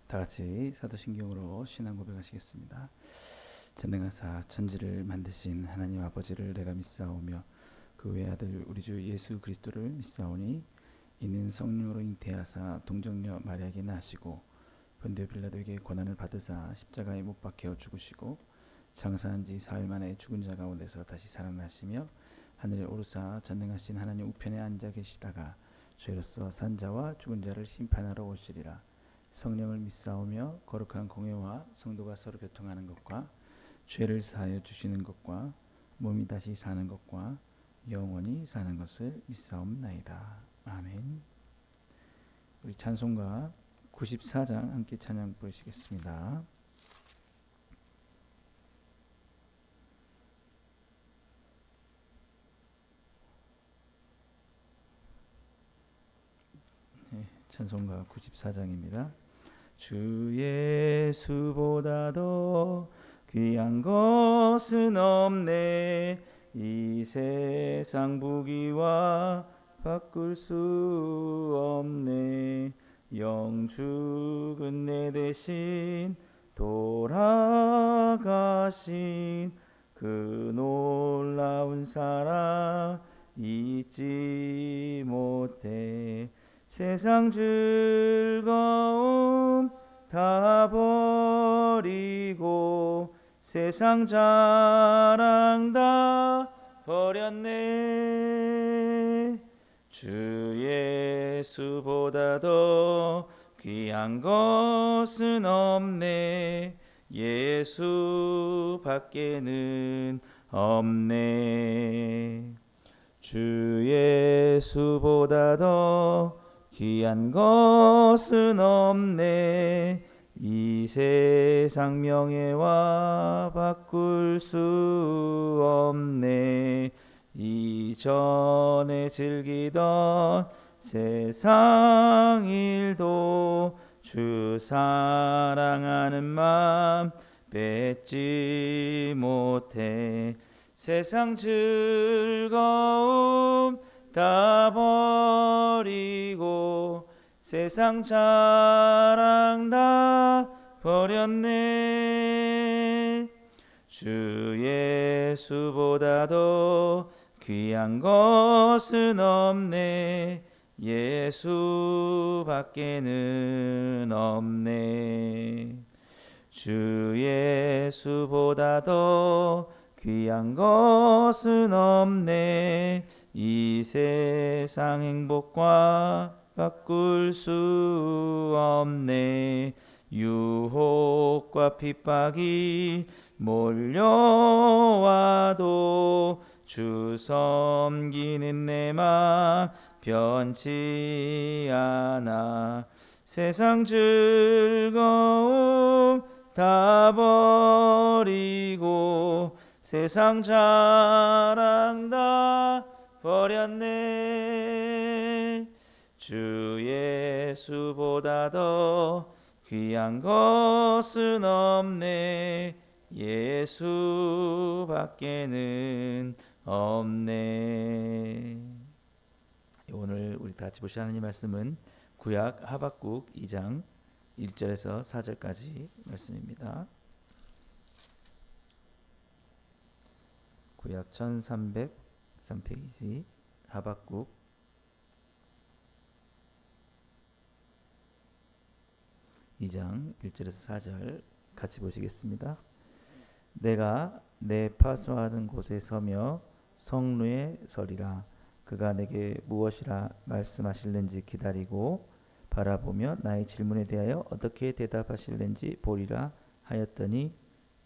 다 같이 사도신경으로 신앙 고백하시겠습니다. 전능하사 천지를 만드신 하나님 아버지를 내가 믿사오며 그 외아들 우리 주 예수 그리스도를 믿사오니 이는 성령으로 잉태하사 동정녀 마리아에게 나시고 본디오 빌라도에게 고난을 받으사 십자가에 못 박혀 죽으시고 장사한 지 사흘 만에 죽은 자 가운데서 다시 살아나시며 하늘에 오르사 전능하신 하나님 우편에 앉아 계시다가 죄로서 산 자와 죽은 자를 심판하러 오시리라. 성령을 믿사오며 거룩한 공회와 성도가 서로 교통하는 것과 죄를 사하여 주시는 것과 몸이 다시 사는 것과 영원히 사는 것을 믿사옵나이다. 아멘. 우리 찬송가 94장 함께 찬양 부르시겠습니다. 찬송가 94장입니다. 주 예수보다 더 귀한 것은 없네. 이 세상 부귀와 바꿀 수 없네. 영죽은 내 대신 돌아가신 그 놀라운 사랑 잊지 못해. 세상 즐거움 다 버리고 세상 자랑 다 버렸네. 주 예수보다 더 귀한 것은 없네. 예수 밖에는 없네. 주 예수보다 더 귀한 것은 없네. 이 세상 명예와 바꿀 수 없네. 이전에 즐기던 세상 일도 주 사랑하는 맘 뺏지 못해. 세상 즐거움 다 버리고 세상 자랑 다 버렸네. 주 예수보다 더 귀한 것은 없네. 예수 밖에는 없네. 주 예수보다 더 귀한 것은 없네. 이 세상 행복과 바꿀 수 없네. 유혹과 핍박이 몰려와도 주 섬기는 내 맘 변치 않아. 세상 즐거움 다 버리고 세상 자랑 다 버렸네. 주 예수보다 더 귀한 것은 없네. 예수 밖에는 없네. 오늘 우리 다 같이 보실 하나님 말씀은 구약 하박국 2장 1절에서 4절까지 말씀입니다. 구약 1303페이지 하박국 2장 1절에서 4절 같이 보시겠습니다. 내가 내 파수하는 곳에 서며 성루에 서리라. 그가 내게 무엇이라 말씀하실는지 기다리고 바라보며 나의 질문에 대하여 어떻게 대답하실는지 보리라 하였더니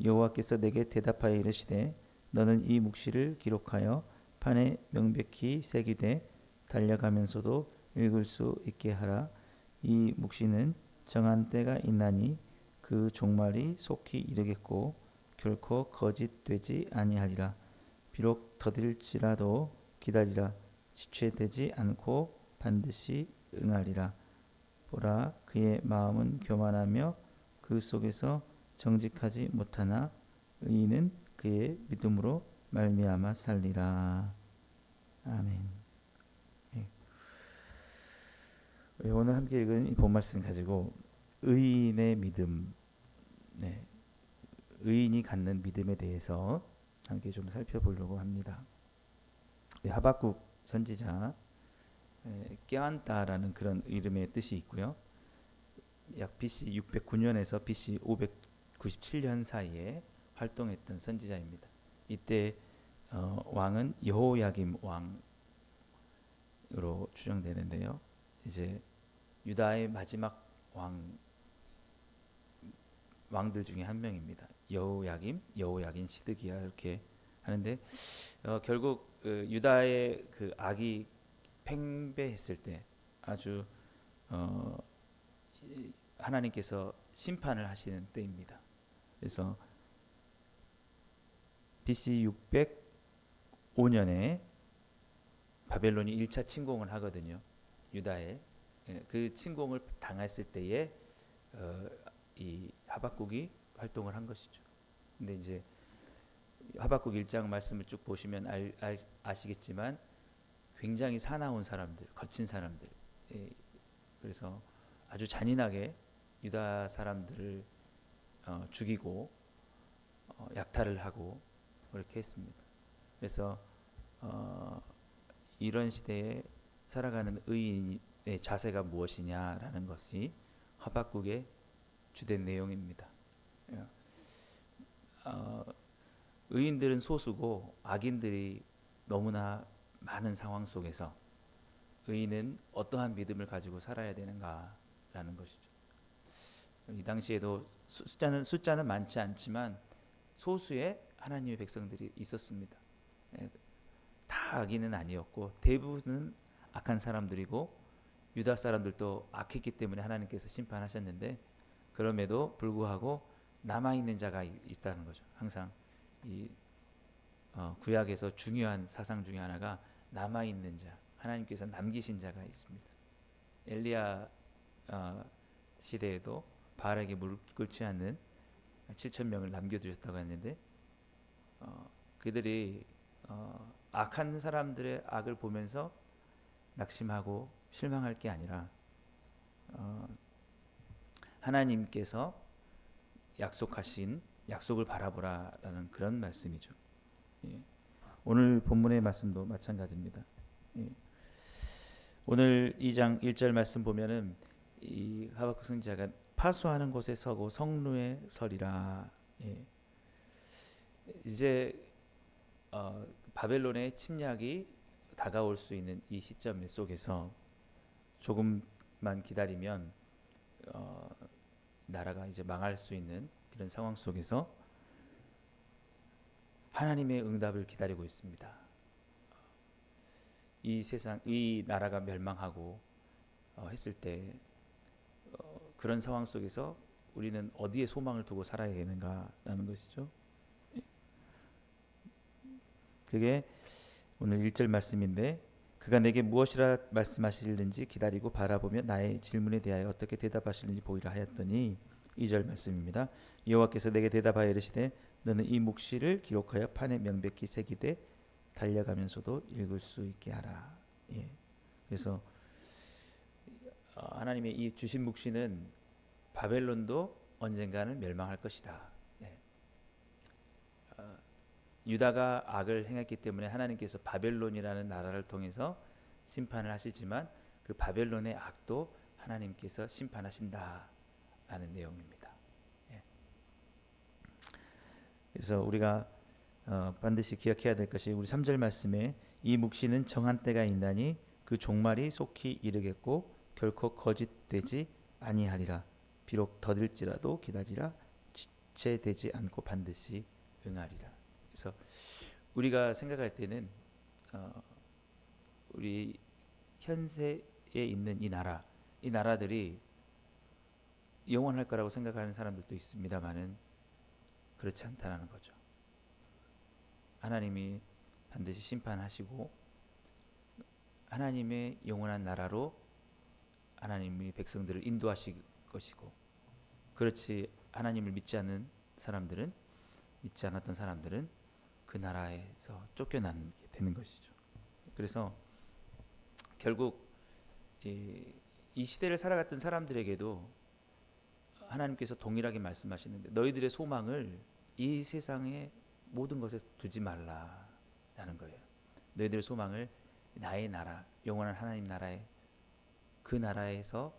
여호와께서 내게 대답하여 이르시되 너는 이 묵시를 기록하여 판에 명백히 새기되 달려가면서도 읽을 수 있게 하라. 이 묵시는 정한 때가 있나니 그 종말이 속히 이르겠고 결코 거짓되지 아니하리라. 비록 더딜지라도 기다리라. 지체되지 않고 반드시 응하리라. 보라, 그의 마음은 교만하며 그 속에서 정직하지 못하나 의인은 그의 믿음으로 말미암아 살리라. 아멘. 예. 오늘 함께 읽은 이 본 말씀 가지고 의인의 믿음, 네, 의인이 갖는 믿음에 대해서 함께 좀 살펴보려고 합니다. 하박국 선지자, 깨안다라는 그런 이름의 뜻이 있고요. 약 BC 609년에서 BC 597년 사이에 활동했던 선지자입니다. 이때 왕은 여호야김 왕으로 추정되는데요. 이제 유다의 마지막 왕들 중에 한 명입니다. 여호야긴, 시드기야 이렇게 하는데 결국 유다의 그 악이 팽배했을 때 아주 하나님께서 심판을 하시는 때입니다. 그래서 BC 605년에 바벨론이 1차 침공을 하거든요. 유다에. 그 침공을 당했을 때에 이 하박국이 활동을 한 것이죠. 근데 이제 하박국 1장 말씀을 쭉 보시면 아시겠지만 굉장히 사나운 사람들, 거친 사람들. 그래서 아주 잔인하게 유다 사람들을 죽이고 약탈을 하고 그렇게 했습니다. 그래서 이런 시대에 살아가는 의인의 자세가 무엇이냐라는 것이 하박국의 주된 내용입니다. 의인들은 소수고 악인들이 너무나 많은 상황 속에서 의인은 어떠한 믿음을 가지고 살아야 되는가라는 것이죠. 이 당시에도 숫자는 많지 않지만 소수의 하나님의 백성들이 있었습니다. 다 악인은 아니었고 대부분은 악한 사람들이고 유다 사람들도 악했기 때문에 하나님께서 심판하셨는데 그럼에도 불구하고 남아있는 자가 있다는 거죠. 항상 이 구약에서 중요한 사상 중에 하나가 남아있는 자, 하나님께서 남기신 자가 있습니다. 엘리야 시대에도 바알에게 무릎 꿇지 않는 7천 명을 남겨두셨다고 했는데 그들이 악한 사람들의 악을 보면서 낙심하고 실망할 게 아니라 하나님께서 약속하신 약속을 바라보라라는 그런 말씀이죠. 예. 오늘 본문의 말씀도 마찬가지입니다. 예. 오늘 2장 1절 말씀 보면은 이 하박국 선지자가 파수하는 곳에 서고 성루에 서리라. 예. 이제 바벨론의 침략이 다가올 수 있는 이 시점 속에서 조금만 기다리면 나라가 이제 망할 수 있는 이런 상황 속에서 하나님의 응답을 기다리고 있습니다. 이 나라가 멸망하고 했을 때 그런 상황 속에서 우리는 어디에 소망을 두고 살아야 되는가라는 것이죠. 그게 오늘 1절 말씀인데 그가 내게 무엇이라 말씀하시는지 기다리고 바라보며 나의 질문에 대하여 어떻게 대답하시는지 보이라 하였더니 2절 말씀입니다. 여호와께서 내게 대답하여 이르시되 너는 이 묵시를 기록하여 판에 명백히 새기되 달려가면서도 읽을 수 있게 하라. 예. 그래서 하나님의 이 주신 묵시는 바벨론도 언젠가는 멸망할 것이다. 예. 유다가 악을 행했기 때문에 하나님께서 바벨론이라는 나라를 통해서 심판을 하시지만 그 바벨론의 악도 하나님께서 심판하신다라는 내용입니다. 예. 그래서 우리가 반드시 기억해야 될 것이 우리 3절 말씀에 이 묵시는 정한 때가 있나니 그 종말이 속히 이르겠고 결코 거짓되지 아니하리라. 비록 더딜지라도 기다리라. 지체되지 않고 반드시 응하리라. 그래서 우리가 생각할 때는 우리 현세에 있는 이 나라들이 영원할 거라고 생각하는 사람들도 있습니다만은 그렇지 않다는 거죠. 하나님이 반드시 심판하시고 하나님의 영원한 나라로 하나님의 백성들을 인도하실 것이고 그렇지 하나님을 믿지 않았던 사람들은 그 나라에서 쫓겨나게 되는 것이죠. 그래서 결국 이 시대를 살아갔던 사람들에게도 하나님께서 동일하게 말씀하시는데 너희들의 소망을 이 세상의 모든 것에 두지 말라라는 거예요. 너희들의 소망을 나의 나라, 영원한 하나님 나라에 그 나라에서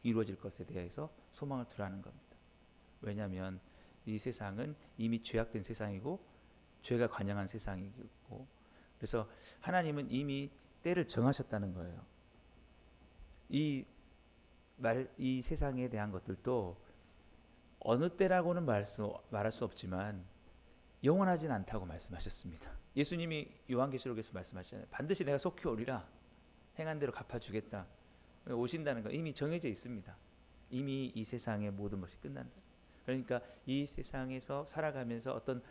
이루어질 것에 대해서 소망을 두라는 겁니다. 왜냐하면 이 세상은 이미 죄악된 세상이고 죄가 관영한 세상이고 그래서 하나님은 이미 때를 정하셨다는 거예요. 이 세상에 대한 것들도 어느 때라고는 말할 수 없지만 영원하진 않다고 말씀하셨습니다. 예수님이 요한계시록에서 말씀하셨잖아요. 반드시 내가 속히 오리라. 행한 대로 갚아주겠다. 오신다는 건 이미 정해져 있습니다. 이미 이 세상의 모든 것이 끝난다. 그러니까 이 세상에서 살아가면서 어떤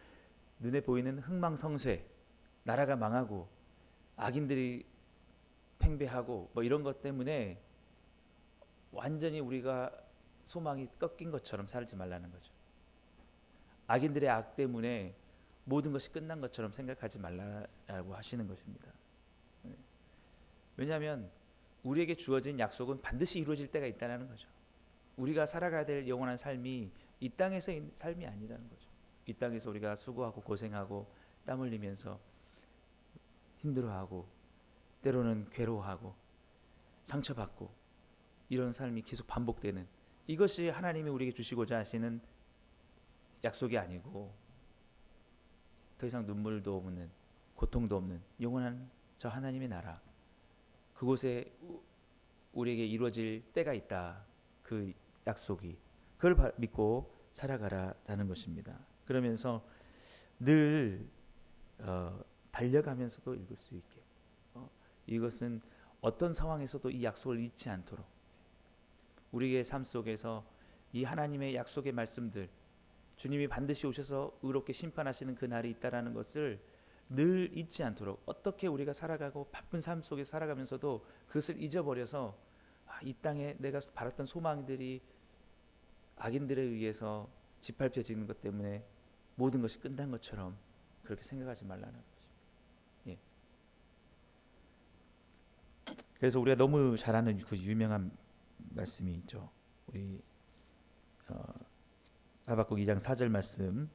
눈에 보이는 흥망성쇠, 나라가 망하고 악인들이 팽배하고 뭐 이런 것 때문에 완전히 우리가 소망이 꺾인 것처럼 살지 말라는 거죠. 악인들의 악 때문에 모든 것이 끝난 것처럼 생각하지 말라고 하시는 것입니다. 왜냐하면 우리에게 주어진 약속은 반드시 이루어질 때가 있다는 거죠. 우리가 살아가야 될 영원한 삶이 이 땅에서의 삶이 아니라는 거죠. 이 땅에서 우리가 수고하고 고생하고 땀 흘리면서 힘들어하고 때로는 괴로워하고 상처받고 이런 삶이 계속 반복되는 이것이 하나님이 우리에게 주시고자 하시는 약속이 아니고 더 이상 눈물도 없는 고통도 없는 영원한 저 하나님의 나라 그곳에 우리에게 이루어질 때가 있다. 그 약속이 그걸 믿고 살아가라라는 것입니다. 그러면서 늘 달려가면서도 읽을 수 있게 이것은 어떤 상황에서도 이 약속을 잊지 않도록 우리의 삶 속에서 이 하나님의 약속의 말씀들 주님이 반드시 오셔서 의롭게 심판하시는 그 날이 있다라는 것을 늘 잊지 않도록 어떻게 우리가 살아가고 바쁜 삶 속에 살아가면서도 그것을 잊어버려서 이 땅에 내가 바랐던 소망들이 악인들에 의해서 짓밟혀지는 것 때문에 모든 것이 끝난 것처럼 그렇게 생각하지 말라는 것입니다. 예. 그래서 우리가 너무 잘 아는 그 유명한 말씀이 있죠. 우리 하박국 2장 4절 말씀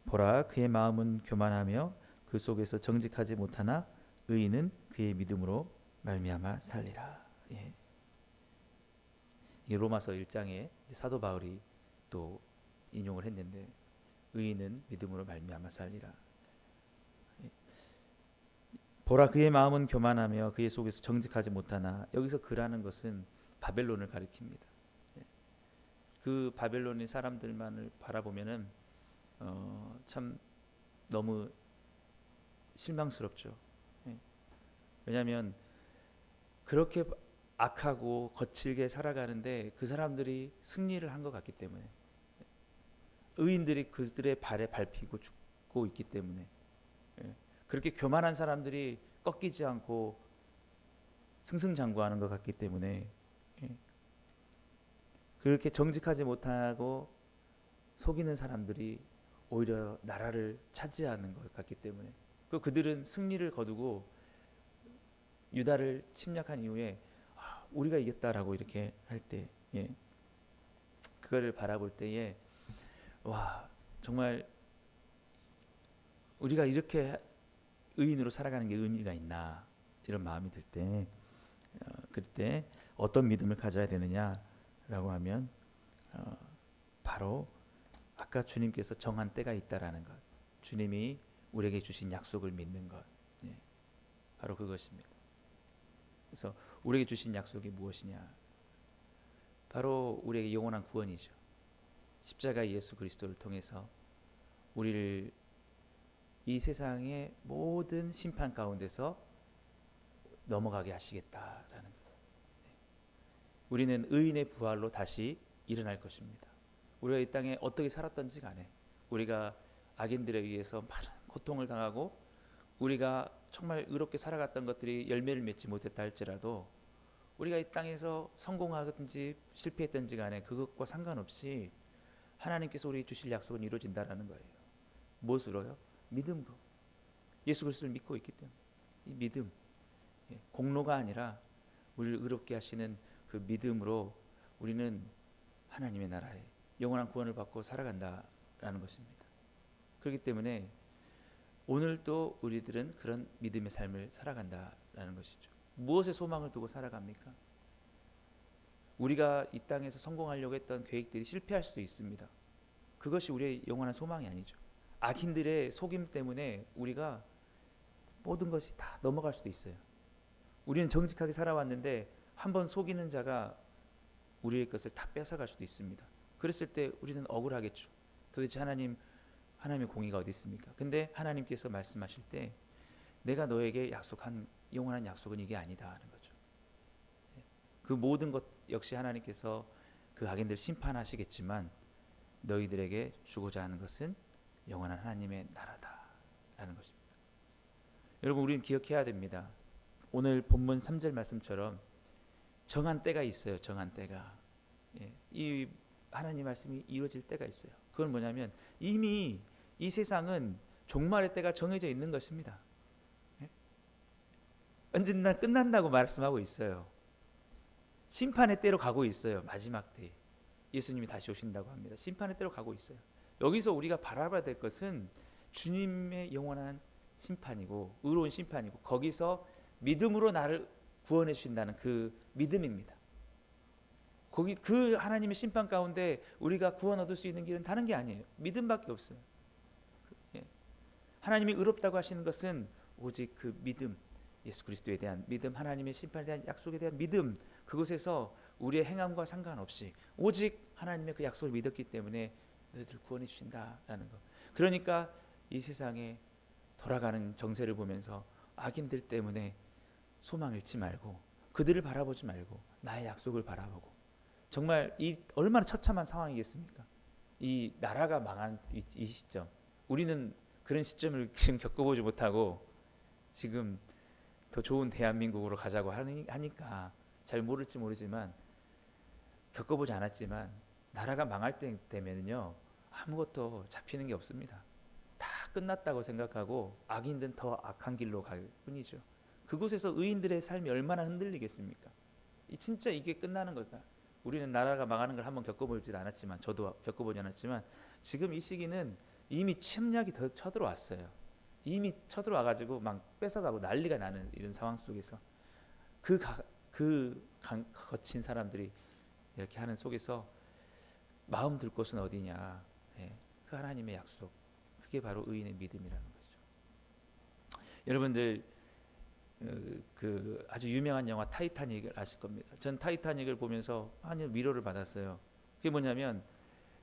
보라 그의 마음은 교만하며 그 속에서 정직하지 못하나 의인은 그의 믿음으로 말미암아 살리라. 예. 이 로마서 1장에 사도 바울이 또 인용을 했는데 의인은 믿음으로 말미암아 살리라. 예. 보라 그의 마음은 교만하며 그의 속에서 정직하지 못하나 여기서 그라는 것은 바벨론을 가리킵니다. 예. 그 바벨론의 사람들만을 바라보면은 참 너무 실망스럽죠. 예. 왜냐하면 그렇게 악하고 거칠게 살아가는데 그 사람들이 승리를 한 것 같기 때문에 의인들이 그들의 발에 밟히고 죽고 있기 때문에 그렇게 교만한 사람들이 꺾이지 않고 승승장구하는 것 같기 때문에 그렇게 정직하지 못하고 속이는 사람들이 오히려 나라를 차지하는 것 같기 때문에 그들은 승리를 거두고 유다를 침략한 이후에 우리가 이겼다라고 이렇게 할 때 그거를 바라볼 때에 와 정말 우리가 이렇게 의인으로 살아가는 게 의미가 있나 이런 마음이 들 때 그때 어떤 믿음을 가져야 되느냐라고 하면 바로 아까 주님께서 정한 때가 있다라는 것 주님이 우리에게 주신 약속을 믿는 것 바로 그것입니다. 그래서 우리에게 주신 약속이 무엇이냐 바로 우리에게 영원한 구원이죠. 십자가 예수 그리스도를 통해서 우리를 이 세상의 모든 심판 가운데서 넘어가게 하시겠다라는 거예요. 우리는 의인의 부활로 다시 일어날 것입니다. 우리가 이 땅에 어떻게 살았던지 간에 우리가 악인들에 의해서 많은 고통을 당하고 우리가 정말 의롭게 살아갔던 것들이 열매를 맺지 못했다 할지라도 우리가 이 땅에서 성공하든지 실패했든지 간에 그것과 상관없이 하나님께서 우리에게 주실 약속은 이루어진다라는 거예요. 무엇으로요? 믿음으로. 예수 그리스도를 믿고 있기 때문에 이 믿음 공로가 아니라 우리를 의롭게 하시는 그 믿음으로 우리는 하나님의 나라에 영원한 구원을 받고 살아간다라는 것입니다. 그렇기 때문에 오늘도 우리들은 그런 믿음의 삶을 살아간다라는 것이죠. 무엇에 소망을 두고 살아갑니까? 우리가 이 땅에서 성공하려고 했던 계획들이 실패할 수도 있습니다. 그것이 우리의 영원한 소망이 아니죠. 악인들의 속임 때문에 우리가 모든 것이 다 넘어갈 수도 있어요. 우리는 정직하게 살아왔는데 한번 속이는 자가 우리의 것을 다 뺏어갈 수도 있습니다. 그랬을 때 우리는 억울하겠죠. 도대체 하나님의 공의가 어디 있습니까? 근데 하나님께서 말씀하실 때 내가 너에게 약속한 영원한 약속은 이게 아니다 하는 거죠. 그 모든 것 역시 하나님께서 그 악인들 심판하시겠지만 너희들에게 주고자 하는 것은 영원한 하나님의 나라다라는 것입니다. 여러분, 우리는 기억해야 됩니다. 오늘 본문 3절 말씀처럼 정한 때가 있어요. 정한 때가. 이 하나님 말씀이 이루어질 때가 있어요. 그건 뭐냐면 이미 이 세상은 종말의 때가 정해져 있는 것입니다. 언젠가 끝난다고 말씀하고 있어요. 심판의 때로 가고 있어요. 마지막 때 예수님이 다시 오신다고 합니다. 심판의 때로 가고 있어요. 여기서 우리가 바라봐야 될 것은 주님의 영원한 심판이고 의로운 심판이고 거기서 믿음으로 나를 구원해 주신다는 그 믿음입니다. 거기 그 하나님의 심판 가운데 우리가 구원 얻을 수 있는 길은 다른 게 아니에요. 믿음밖에 없어요. 하나님이 의롭다고 하시는 것은 오직 그 믿음, 예수 그리스도에 대한 믿음, 하나님의 심판에 대한 약속에 대한 믿음, 그것에서 우리의 행함과 상관없이 오직 하나님의 그 약속을 믿었기 때문에 너희들 구원해 주신다라는 것. 그러니까 이 세상에 돌아가는 정세를 보면서 악인들 때문에 소망 잃지 말고 그들을 바라보지 말고 나의 약속을 바라보고, 정말 이 얼마나 처참한 상황이겠습니까? 이 나라가 망한 이 시점, 우리는 그런 시점을 지금 겪어보지 못하고 지금 더 좋은 대한민국으로 가자고 하니까 잘 모를지 모르지만, 겪어보지 않았지만 나라가 망할 때 되면요 아무것도 잡히는 게 없습니다. 다 끝났다고 생각하고 악인들은 더 악한 길로 갈 뿐이죠. 그곳에서 의인들의 삶이 얼마나 흔들리겠습니까? 진짜 이게 끝나는 걸까? 우리는 나라가 망하는 걸 한번 겪어보지 않았지만, 저도 겪어보지 않았지만 지금 이 시기는 이미 침략이 더 쳐들어왔어요. 이미 쳐들어와가지고 막 뺏어가고 난리가 나는 이런 상황 속에서 거친 사람들이 이렇게 하는 속에서 마음 둘 곳은 어디냐? 그 하나님의 약속, 그게 바로 의인의 믿음이라는 거죠. 여러분들 그 아주 유명한 영화 타이타닉을 아실 겁니다. 전 타이타닉을 보면서 많이 위로를 받았어요. 그게 뭐냐면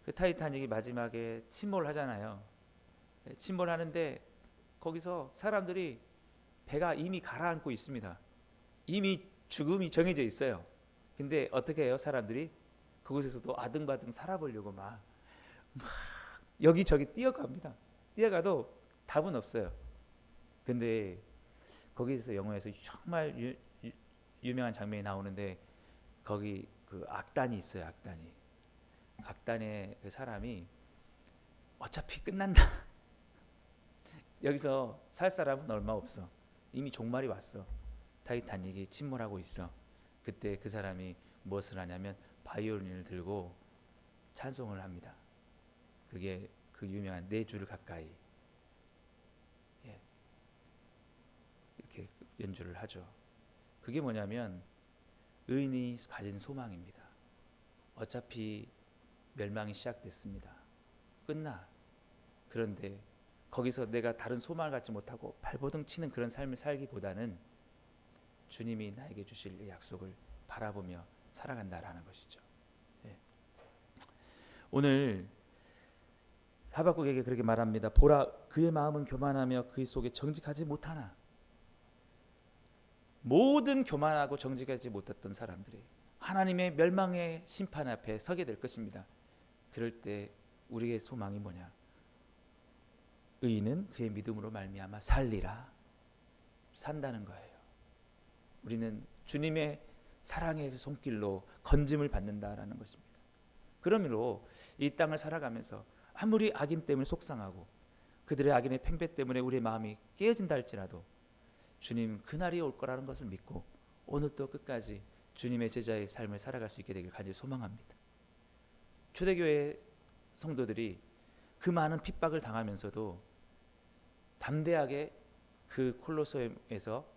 그 타이타닉이 마지막에 침몰을 하잖아요. 침몰하는데 거기서 사람들이 배가 이미 가라앉고 있습니다. 이미 죽음이 정해져 있어요. 근데 어떻게 해요? 사람들이 그곳에서도 아등바등 살아보려고 막 여기저기 뛰어갑니다. 뛰어가도 답은 없어요. 근데 거기서 영화에서 정말 유명한 장면이 나오는데, 거기 그 악단이 있어요. 악단의 그 사람이 어차피 끝난다. 여기서 살 사람은 얼마 없어. 이미 종말이 왔어. 타이타닉이 침몰하고 있어. 그때 그 사람이 무엇을 하냐면 바이올린을 들고 찬송을 합니다. 그게 그 유명한 네 줄 가까이, 이렇게 연주를 하죠. 그게 뭐냐면 의인이 가진 소망입니다. 어차피 멸망이 시작됐습니다. 끝나. 그런데 거기서 내가 다른 소망을 갖지 못하고 발버둥 치는 그런 삶을 살기보다는 주님이 나에게 주실 약속을 바라보며 살아간다라는 것이죠. 오늘 하박국에게 그렇게 말합니다. 보라, 그의 마음은 교만하며 그의 속에 정직하지 못하나. 모든 교만하고 정직하지 못했던 사람들이 하나님의 멸망의 심판 앞에 서게 될 것입니다. 그럴 때 우리의 소망이 뭐냐? 의인은 그의 믿음으로 말미암아 살리라. 산다는 거예요. 우리는 주님의 사랑의 손길로 건짐을 받는다라는 것입니다. 그러므로 이 땅을 살아가면서 아무리 악인 때문에 속상하고 그들의 악인의 팽배 때문에 우리의 마음이 깨어진다 할지라도 주님 그날이 올 거라는 것을 믿고 오늘도 끝까지 주님의 제자의 삶을 살아갈 수 있게 되길 간절히 소망합니다. 초대교회 성도들이 그 많은 핍박을 당하면서도 담대하게 그 콜로세움에서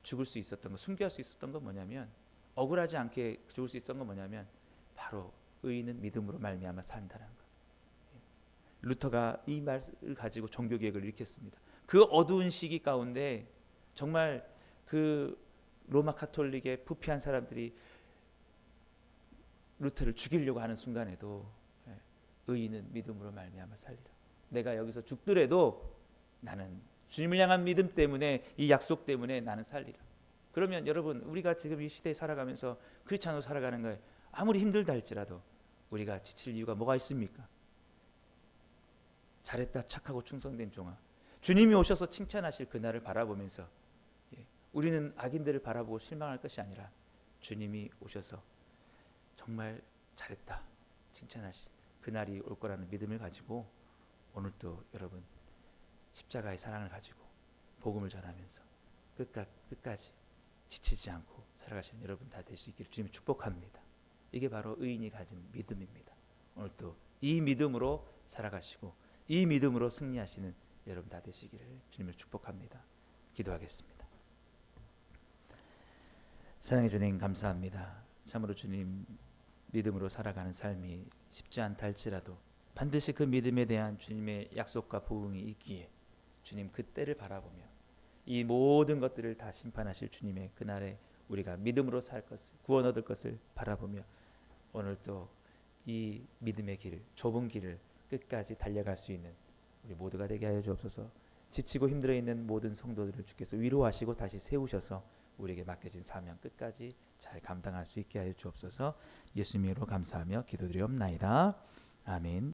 죽을 수 있었던 거, 순교할 수 있었던 건 뭐냐면, 억울하지 않게 죽을 수 있었던 건 뭐냐면 바로 의인은 믿음으로 말미암아 산다는 것. 루터가 이 말을 가지고 종교개혁을 일으켰습니다. 그 어두운 시기 가운데 정말 그 로마 카톨릭에 부패한 사람들이 루터를 죽이려고 하는 순간에도 의인은 믿음으로 말미암아 살리라. 내가 여기서 죽더라도 나는 주님을 향한 믿음 때문에, 이 약속 때문에 나는 살리라. 그러면 여러분, 우리가 지금 이 시대에 살아가면서 크리스찬으로 살아가는 거에 아무리 힘들다 할지라도 우리가 지칠 이유가 뭐가 있습니까? 잘했다, 착하고 충성된 종아. 주님이 오셔서 칭찬하실 그날을 바라보면서 우리는 악인들을 바라보고 실망할 것이 아니라 주님이 오셔서 정말 잘했다 칭찬하실 그날이 올 거라는 믿음을 가지고 오늘도 여러분 십자가의 사랑을 가지고 복음을 전하면서 끝까지 지치지 않고 살아가시는 여러분 다 되실 수 있기를 주님이 축복합니다. 이게 바로 의인이 가진 믿음입니다. 오늘도 이 믿음으로 살아가시고 이 믿음으로 승리하시는 여러분 다 되시기를 주님을 축복합니다. 기도하겠습니다. 사랑해 주님 감사합니다. 참으로 주님 믿음으로 살아가는 삶이 쉽지 않다 할지라도 반드시 그 믿음에 대한 주님의 약속과 보응이 있기에 주님 그 때를 바라보며 이 모든 것들을 다 심판하실 주님의 그날에 우리가 믿음으로 살 것을, 구원 얻을 것을 바라보며 오늘도 이 믿음의 길, 좁은 길을 끝까지 달려갈 수 있는 우리 모두가 되게 하여 주옵소서. 지치고 힘들어 있는 모든 성도들을 주께서 위로하시고 다시 세우셔서 우리에게 맡겨진 사명 끝까지 잘 감당할 수 있게 하여 주옵소서. 예수님으로 감사하며 기도드리옵나이다. 아멘.